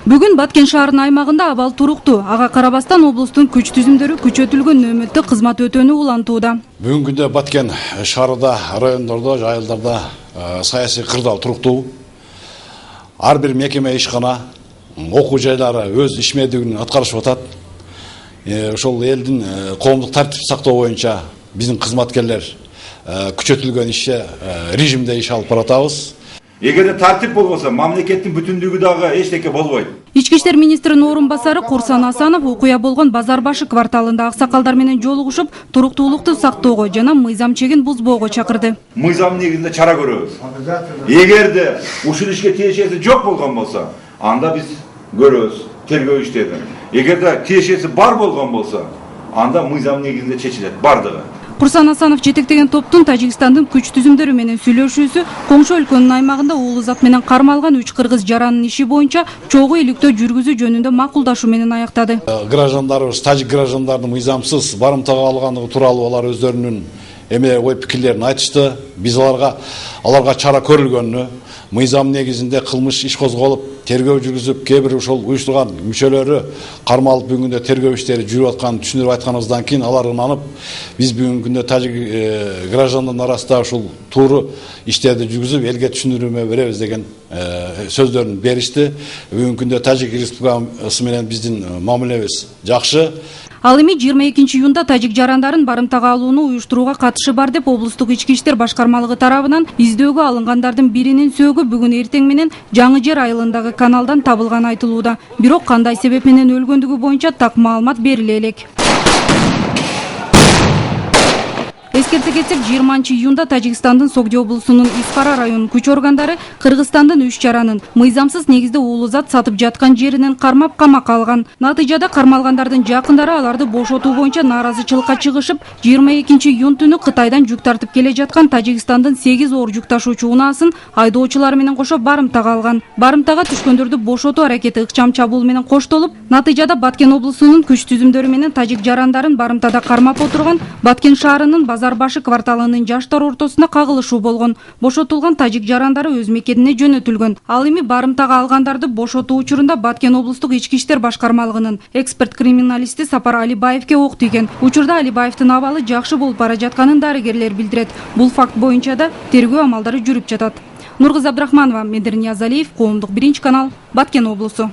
Бүгүн Баткен шаарынын аймагында абал туруктуу. Ага карабастан облустун күч түзүмдөрү күчөтүлгөн нөмөттө кызмат өтөөнү улантууда. Бүгүнкү күндө Баткен шаарында, райондордо, айылдарда саясий кырдаал туруктуу. Ар бир мекеме ишкана, окуу жайлары өз ишмердигин аткарышып атат. Ошол элдин коомдук тартип сактоо боюнча биздин кызматкерлер күчөтүлгөн режимде иш алып баратабыз. Эгерде тартип болбосо, мамлекеттин бүтүндүгү дагы эчтеке болбойт. Ички иштер министринин орун басары Курсан Асанов окуя болгон Базар башы кварталында аксакалдар менен жолугушуп, туруктуулукту сактоого жана мыйзам чегин бузбоого чакырды. Мыйзам негизинде чара көрөбүз. Эгерде ушул ишке тиешеси жок болгон болсо, анда биз көрөбүз тергөө иштери. Эгерде тиешеси бар болгон болсо, анда мыйзам негизинде чечилет бардыгы. Курсан Асанов жетектеген топтун Тажикстандын күч түзүмдөрү менен сүйлөшүүсү коңшу өлкөнүн аймагында уулу зат менен кармалган 3 кыргыз жаранын иши боюнча чогуу иликтөө жүргүзүү жөнүндө макулдашуу менен аяктады. Граждандарыбыз, тажик граждандардын мыйзамсыз барымтага алгандыгы тууралуу алар өздөрүнүн ой пикирлерин айтышты. Биз аларга чара көрүлгөнүнө, мыйзам негизинде кылмыш иш козголуп, тергөө жүргүзүп, кээ бир ошол уюштурган мүчөлөрү кармалып бүгүнкү күндө тергөө иштери жүрүп атканын түшүндүрүп айтканыбыздан кийин алар ынанып, биз бүгүнкү күндө тажик граждандардын арасында ушул тууру иштерди жүргүзүп, элге түшүндүрмө беребиз деген сөздөрүн беришти. Бүгүнкү күндө Тажик Республикасы менен биздин мамилебиз жакшы. Ал эми 22 июнда тажик жарандарын барымтага алууну уюштурууга катышы бар деп облустук ички иштер башкармалыгы тарабынан издөөгө алынгандардын биринин сөөгү бүгүн эртең менен Жаңы Жер айылындагы каналдан табылганы айтылууда. Бирок кандай себеп менен өлгөндүгү боюнча так маалымат бериле элек. Эскерте кетсек, 20 июнда Тажикстандын Согди облусунун Исфара районунун күч органдары Кыргызстандын 3 жаранын мыйзамсыз негизде уулу зат сатып жаткан жеринен кармап камакка алган. Натыйжада кармалгандардын жакындары аларды бошотуу боюнча нааразычылыкка чыгышып, 22 июн түнү Кытайдан жүк тартып келе жаткан Тажикстандын 8 оор жүк ташуучу унаасын айдоочулары менен кошо барымтага алган. Барымтага түшкөндөрдү бошотуу аракети ыкчам чабуул менен коштолуп, натыйжада Баткен облусунун күч түзүмдөрү менен тажик жарандарын барымтада кармап отурган Баткен шаарынын Базар башы кварталынын жаштар ортосунда кагылышуу болгон. Бошотулган тажик жарандары өз мекенине жөнөтүлгөн. Ал эми барымтага алгандарды бошотуу учурунда Баткен облустук ички иштер башкармалыгынын эксперт криминалисти Сапар Алибаевке ок тийген. Учурда Алибаевдин абалы жакшы болуп бара жатканын дарыгерлер билдирет. Бул факт боюнча да тергөө амалдары жүрүп жатат. Нургыз Абдрахманова, Медер Ниязалиев, Коомдук 1 канал, Баткен облусу.